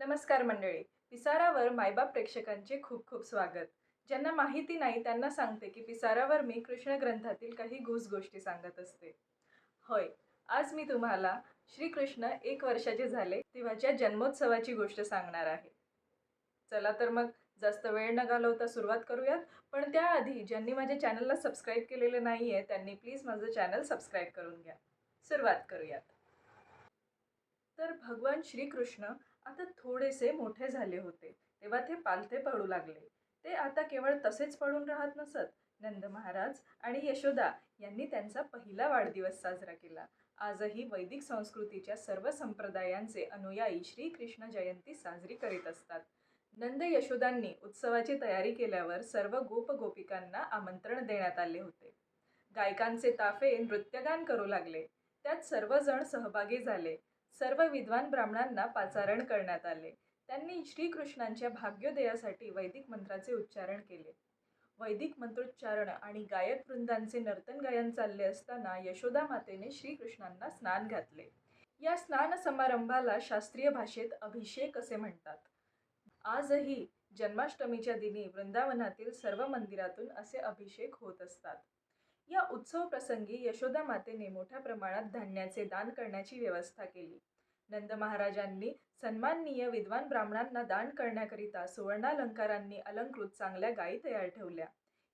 नमस्कार मंडळी. पिसारावर मायबाप प्रेक्षकांचे खूप खूप स्वागत. ज्यांना माहिती नाही त्यांना सांगते की पिसारावर मी कृष्ण ग्रंथातील काही गोष्टी सांगत असते. होय, आज मी तुम्हाला श्रीकृष्ण 1 वर्षाचे झाले तेव्हाच्या जन्मोत्सवाची गोष्ट सांगणार आहे. चला तर मग जास्त वेळ न घालवता सुरुवात करूयात. पण त्याआधी ज्यांनी माझ्या चॅनलला सबस्क्राईब केलेले नाहीये त्यांनी प्लीज माझं चॅनल सबस्क्राईब करून घ्या. सुरुवात करूयात. तर भगवान श्रीकृष्ण आता थोडेसे मोठे झाले होते तेव्हा ते पालथे पडू लागले. ते आता केवळ तसेच पडून राहत नसत. नंद महाराज आणि यशोदा यांनी त्यांचा पहिला वाढदिवस साजरा केला. आजही वैदिक संस्कृतीच्या सर्व संप्रदायांचे अनुयायी श्रीकृष्ण जयंती साजरी करीत असतात. नंद यशोदांनी उत्सवाची तयारी केल्यावर सर्व गोप गोपिकांना आमंत्रण देण्यात आले होते. गायकांचे ताफे नृत्यगान करू लागले. त्यात सर्वजण सहभागी झाले. सर्व विद्वान ब्राह्मणांना पाचारण करण्यात आले. त्यांनी श्रीकृष्णांच्या भाग्योदयासाठी वैदिक मंत्राचे उच्चारण केले. वैदिक मंत्रोच्चारण आणि गायक वृंदांचे नर्तन गायन चालले असताना यशोदा मातेने श्रीकृष्णांना स्नान घातले. या स्नान समारंभाला शास्त्रीय भाषेत अभिषेक असे म्हणतात. आजही जन्माष्टमीच्या दिनी वृंदावनातील सर्व मंदिरातून असे अभिषेक होत असतात. या उत्सव प्रसंगी यशोदा मातेने मोठ्या प्रमाणात धान्याचे दान करण्याची व्यवस्था केली. नंद महाराजांनी सन्माननीय विद्वान ब्राह्मणांना दान करण्याकरिता सुवर्णालंकारांनी अलंकृत चांगल्या गायी तयार ठेवल्या.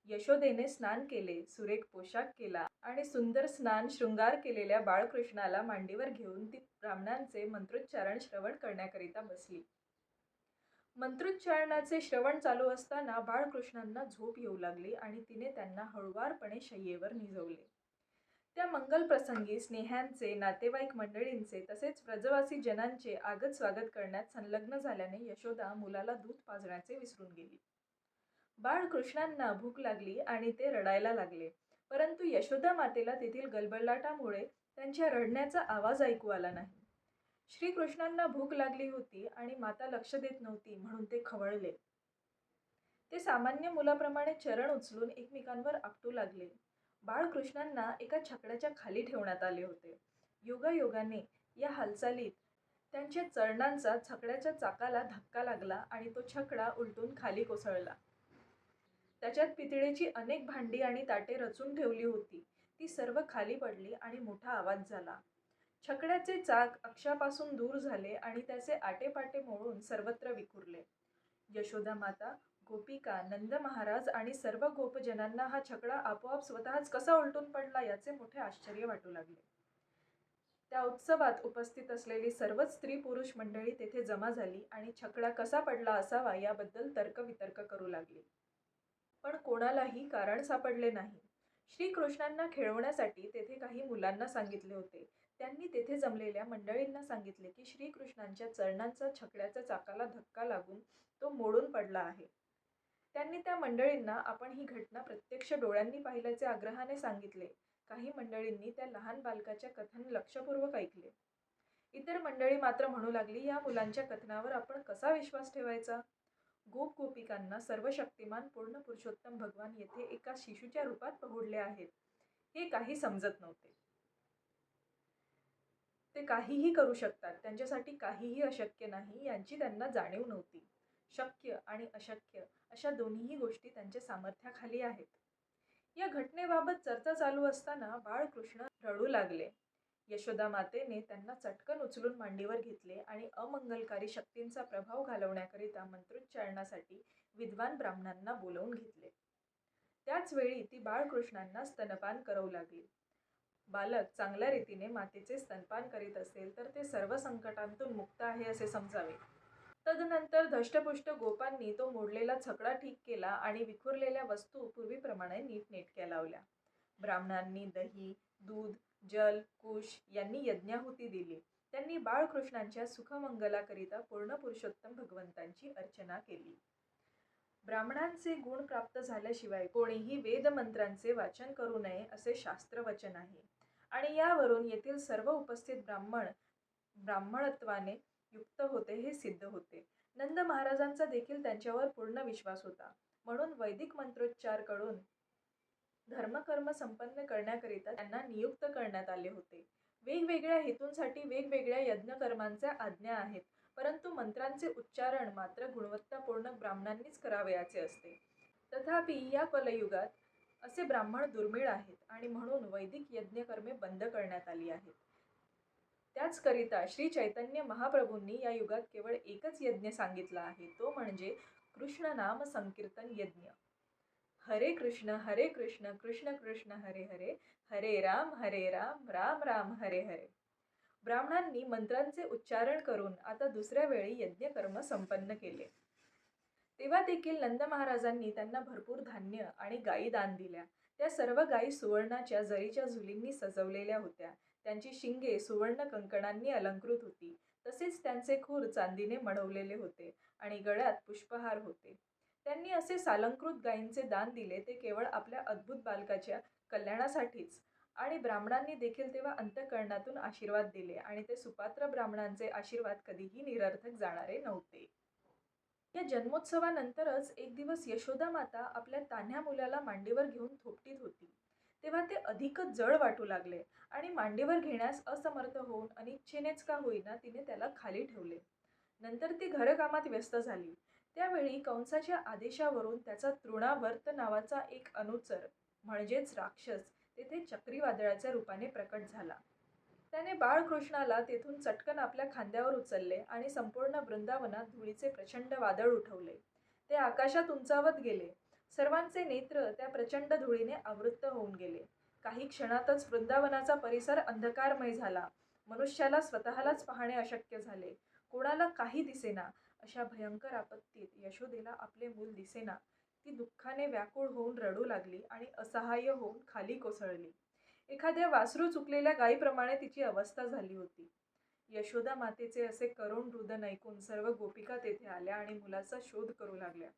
यशोदेने स्नान केले, सुरेख पोशाख केला आणि सुंदर स्नान शृंगार केलेल्या बाळकृष्णाला मांडीवर घेऊन ती ब्राह्मणांचे मंत्रोच्चारण श्रवण करण्याकरिता बसली. मंत्रोच्चारणाचे श्रवण चालू असताना बाळकृष्णांना झोप येऊ लागली आणि तिने त्यांना हळुवारपणे शय्येवर निजवले. त्या मंगल प्रसंगी स्नेह्यांचे, नातेवाईक मंडळींचे तसेच व्रजवासी जनांचे आगत स्वागत करण्यात संलग्न झाल्याने यशोदा मुलाला दूध पाजण्याचे विसरून गेली. बाळकृष्णांना भूक लागली आणि ते रडायला लागले. परंतु यशोदा मातेला तेथील गलबलाटामुळे त्यांच्या रडण्याचा आवाज ऐकू आला नाही. श्रीकृष्णांना भूक लागली होती आणि माता लक्ष देत नव्हती म्हणून ते खवळले. ते सामान्य मुलाप्रमाणे चरण उचलून एकमेकांवर आपटू लागले. बाळकृष्णांना एका छकड्याच्या खाली ठेवण्यात आले होते. योगायोगाने या हालचालीत त्यांच्या चरणांचा छकड्याच्या चाकाला धक्का लागला आणि तो छकडा उलटून खाली कोसळला. त्याच्यात पितळेची अनेक भांडी आणि ताटे रचून ठेवली होती. ती सर्व खाली पडली आणि मोठा आवाज झाला. छकड्याचे चाक अक्षापासून दूर झाले आणि त्याचे आटेपाटे मोडून सर्वत्र विखुरले. यशोदा माता, गोपिका, नंद महाराज आणि सर्व गोपजनांना हा छकडा आपोआप स्वतःच कसा उलटून पडला याचे मोठे आश्चर्य वाटू लागले. त्या उत्सवात उपस्थित असलेली सर्वच स्त्री पुरुष मंडळी तेथे जमा झाली आणि छकडा कसा पडला असावा याबद्दल तर्कवितर्क करू लागली. पण कोणालाही कारण सापडले नाही. श्रीकृष्णांना खेळवण्यासाठी तेथे काही मुलांना सांगितले होते. त्यांनी तेथे जमलेल्या मंडळींना सांगितले की श्रीकृष्णांच्या चरणांचा छकड्याच्या चाकाला धक्का लागून तो मोडून पडला आहे. त्यांनी त्या मंडळींना आपण ही घटना प्रत्यक्ष डोळ्यांनी पाहिल्याचे आग्रहाने सांगितले. काही मंडळींनी त्या लहान बालकाच्या कथन लक्षपूर्वक ऐकले. इतर मंडळी मात्र म्हणू लागली, या मुलांच्या कथनावर आपण कसा विश्वास ठेवायचा? गोप गोपिकांना सर्वशक्तिमान पूर्ण पुरुषोत्तम भगवान येथे एका शिशूच्या रूपात पहुडले आहेत हे काही समजत नव्हते. ते काहीही करू शकतात, त्यांच्यासाठी काहीही अशक्य नाही यांची त्यांना जाणीव नव्हती. शक्य आणि अशक्य अशा दोन्हीही गोष्टी त्यांच्या सामर्थ्याखाली आहेत. या घटनेबाबत चर्चा चालू असताना बाळकृष्ण रडू लागले. यशोदा मातेने त्यांना चटकन उचलून मांडीवर घेतले आणि अमंगलकारी शक्तींचा प्रभाव घालवण्याकरिता मंत्रोच्चारणासाठी विद्वान ब्राह्मणांना बोलावून घेतले. त्याच वेळी ती बाळकृष्णांना स्तनपान करू लागली. बालक चांगल्या रीतीने मातेचे स्तनपान करीत असेल तर ते सर्व संकटांतून मुक्त आहे असे समजावे. तदनंतर धष्टपुष्ट गोपांनी तो मोडलेला छकडा ठीक केला आणि विखुरलेल्या वस्तू पूर्वीप्रमाणे नीटनेटक्या लावल्या. ब्राह्मणांनी दही, दूध, जल, कुश यांनी यज्ञाहुती दिली. त्यांनी बाळकृष्णांच्या सुखमंगलाकरिता पूर्ण पुरुषोत्तम भगवंतांची अर्चना केली. ब्राह्मणांचे गुण प्राप्त झाल्याशिवाय कोणीही वेदमंत्रांचे वाचन करू नये असे शास्त्रवचन आहे आणि यावरून येथील सर्व उपस्थित ब्राह्मणत्वाने युक्त होते हे सिद्ध होते. नंद महाराजांचा देखील त्यांच्यावर पूर्ण विश्वास होता. म्हणून वैदिक मंत्रोच्चार कडून धर्मकर्म संपन्न करण्याकरिता त्यांना नियुक्त करण्यात आले होते. वेगवेगळ्या हेतूंसाठी वेगवेगळ्या यज्ञकर्मांच्या आज्ञा आहेत, परंतु मंत्रांचे उच्चारण मात्र गुणवत्तापूर्ण ब्राह्मणांनीच करावयाचे असते. तथापि या कलयुगात असे ब्राह्मण दुर्मिळ आहेत आणि म्हणून वैदिक यज्ञकर्मे बंद करण्यात आली आहेत. त्याचकरिता श्री चैतन्य महाप्रभूंनी या युगात केवळ एकच यज्ञ सांगितला आहे, तो म्हणजे कृष्ण नाम संकीर्तन यज्ञ. हरे कृष्ण कृष्ण कृष्ण हरे हरे, हरे राम राम राम हरे हरे. ब्राह्मणांनी मंत्रांचे उच्चारण करून आता दुसऱ्या वेळी यज्ञकर्म संपन्न केले. तेव्हा देखील नंद महाराजांनी त्यांना भरपूर धान्य आणि गायी दान दिल्या. त्या सर्व गायी सुवर्णाच्या जरीच्या झुलींनी सजवलेल्या होत्या. त्यांची शिंगे सुवर्ण कंकणांनी अलंकृत होती. तसेच त्यांचे खूर चांदीने मढवलेले होते आणि गळ्यात पुष्पहार होते. त्यांनी असे सालंकृत गायींचे दान दिले ते केवळ आपल्या अद्भुत बालकाच्या कल्याणासाठीच. आणि ब्राह्मणांनी देखील तेव्हा अंतःकरणातून आशीर्वाद दिले आणि ते सुपात्र ब्राह्मणांचे आशीर्वाद कधीही निरर्थक जाणारे नव्हते. या जन्मोत्सवानंतरच एक दिवस यशोदा माता आपल्या तान्ह्या मुलाला मांडीवर घेऊन थोपटीत होती. तेव्हा ते अधिकच जड वाटू लागले आणि मांडीवर घेण्यास असमर्थ होऊन अनिच्छेनेच का होईना तिने त्याला खाली ठेवले. नंतर ती घरकामात व्यस्त झाली. त्यावेळी कंसाच्या आदेशावरून त्याचा तृणावर्त नावाचा एक अनुचर म्हणजेच राक्षस तेथे चक्रीवादळाच्या रूपाने प्रकट झाला. त्याने बाळकृष्णाला तेथून चटकन आपल्या खांद्यावर उचलले आणि संपूर्ण वृंदावनात धुळीचे प्रचंड वादळ उठवले. ते आकाशात उंचावत गेले. सर्वांचे नेत्र त्या प्रचंड धुळीने आवृत्त होऊन गेले. काही क्षणातच वृंदावनाचा परिसर अंधकारमय झाला. मनुष्याला स्वतःलाच पाहणे अशक्य झाले. कोणाला काही दिसेना. अशा भयंकर आपत्तीत यशोदेला आपले मूल दिसेना. ती दुःखाने व्याकुळ होऊन रडू लागली आणि असहाय्य होऊन खाली कोसळली. एखाद्या वासरू चुकलेल्या गायीप्रमाणे तिची अवस्था झाली होती. यशोदा मातेचे असे करुण रुदन ऐकून सर्व गोपिका तेथे आल्या आणि मुलाचा शोध करू लागल्या,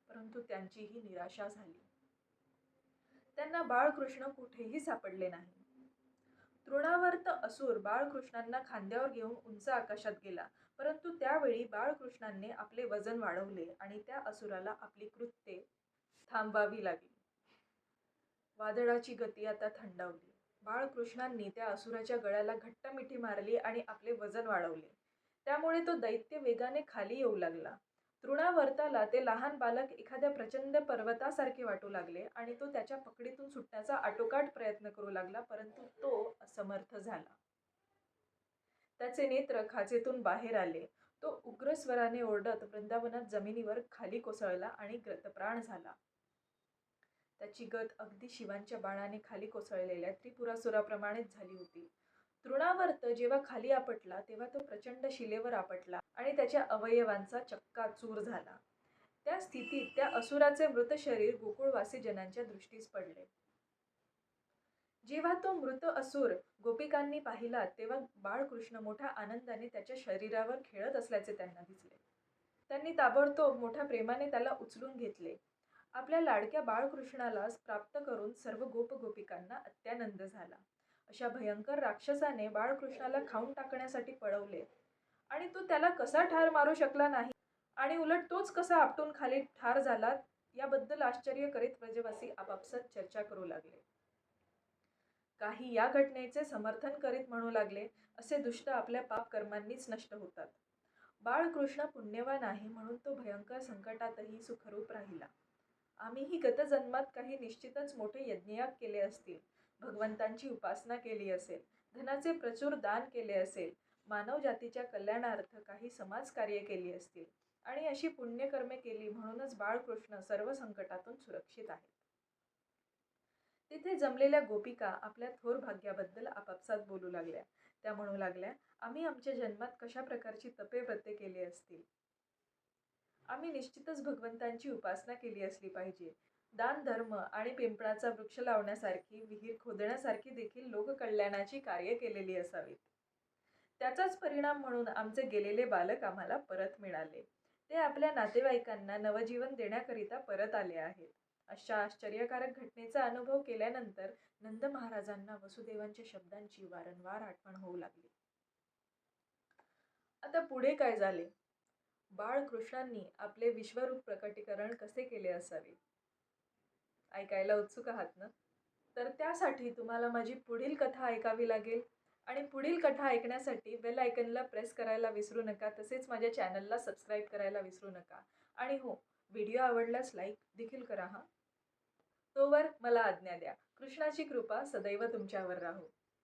परंतु त्यांचीही निराशा झाली. त्यांना बाळकृष्ण कुठेही सापडले नाही. तृणावर्त असुर बाळकृष्णांना खांद्यावर घेऊन उंच आकाशात गेला, परंतु त्यावेळी बाळकृष्णांनी आपले वजन वाढवले आणि त्या असुराला आपली कृत्ये थांबवावी लागली. वादळाची गती आता थंडावली. बाळकृष्णांनी त्या असुराच्या गळ्याला घट्ट मिठी मारली आणि आपले वजन वाढवले. त्यामुळे तो दैत्य वेगाने खाली येऊ लागला. तृणावर्ताला ते लहान बालक एखाद्या प्रचंड पर्वतासारखे वाटू लागले आणि तो त्याच्या पकडीतून सुटण्याचा आटोकाट प्रयत्न करू लागला, परंतु तो असमर्थ झाला. त्याचे नेत्र खाचेतून बाहेर आले. तो उग्र स्वराने ओरडत वृंदावनात जमिनीवर खाली कोसळला आणि गतप्राण झाला. त्याची गत अगदी शिवांच्या बाणाने खाली कोसळलेल्या त्रिपुरासुराप्रमाणेच झाली होती. तृणावर्त जेव्हा खाली आपटला तेव्हा तो प्रचंड शिलेवर आपटला आणि त्याच्या अवयवांचा चक्काचूर झाला. त्या स्थितीत त्या असुराचे मृत शरीर गोकुळवासी जनांच्या दृष्टीस पडले. जेव्हा तो मृत असुर गोपिकांनी पाहिला तेव्हा बाळकृष्ण मोठ्या आनंदाने त्याच्या शरीरावर खेळत असल्याचे त्यांना दिसले. त्यांनी ताबडतोब मोठ्या प्रेमाने त्याला उचलून घेतले. आपल्या लाडक्या बाळकृष्णाला प्राप्त करून सर्व गोपिकांना अत्यानंद झाला. अशा भयंकर राक्षसाने बाळकृष्णाला खाऊन टाकण्यासाठी पळवले आणि तो त्याला कसा ठार मारू शकला नाही आणि उलट तोच कसा आपटून खाली ठार झाला याबद्दल आश्चर्य करीत व्रजवासी आपापसात चर्चा करू लागले. काही या घटनेचे समर्थन करीत म्हणू लागले, असे दुष्ट आपल्या पाप कर्मांनीच नष्ट होतात. बाळकृष्ण पुण्यवान आहे म्हणून तो भयंकर संकटातही सुखरूप राहिला. आम्हीही गतजन्मात काही निश्चितच मोठे यज्ञयाग केले असतील, भगवंतांची उपासना केली असेल, धनाचे प्रचूर दान केले असेल, मानव जातीच्या कल्याणार्थ काही समाजकार्य केली असतील आणि अशी पुण्यकर्मे केली म्हणूनच बाळकृष्ण सर्व संकटातून सुरक्षित आहेत. तिथे जमलेल्या गोपिका आपल्या थोर भाग्याबद्दल आपापसात बोलू लागल्या. त्या म्हणू लागल्या, आम्ही आमच्या जन्मात कशा प्रकारची तपे व्रते केली असतील. आम्ही निश्चितच भगवंतांची उपासना केली असली पाहिजे. दान धर्म आणि पिंपळाचा वृक्ष लावण्यासारखी, विहीर खोदण्यासारखी देखील लोककल्याणाची कार्य केलेली असावीत. त्याचाच परिणाम म्हणून आमचे गेलेले बालक आम्हाला परत मिळाले. ते आपल्या नातेवाईकांना नवजीवन देण्याकरिता परत आले आहेत. अशा आश्चर्यकारक घटनेचा अनुभव केल्यानंतर नंद महाराजांना वसुदेवांच्या शब्दांची वारंवार आठवण होऊ लागली. आता पुढे काय झाले? बाळकृष्णांनी आपले विश्वरूप प्रकटीकरण कसे केले असावे? ऐकायला उत्सुक आहात ना? तर त्यासाठी तुम्हाला माझी पुढील कथा ऐकावी लागेल. आणि पुढील कथा ऐकण्यासाठी बेल आयकनला प्रेस करायला विसरू नका. तसेच माझ्या चॅनलला सबस्क्राईब करायला विसरू नका. आणि हो, व्हिडिओ आवडल्यास लाईक देखील करा हा. तोवर मला आज्ञा द्या. कृष्णाची कृपा सदैव तुमच्यावर राहो.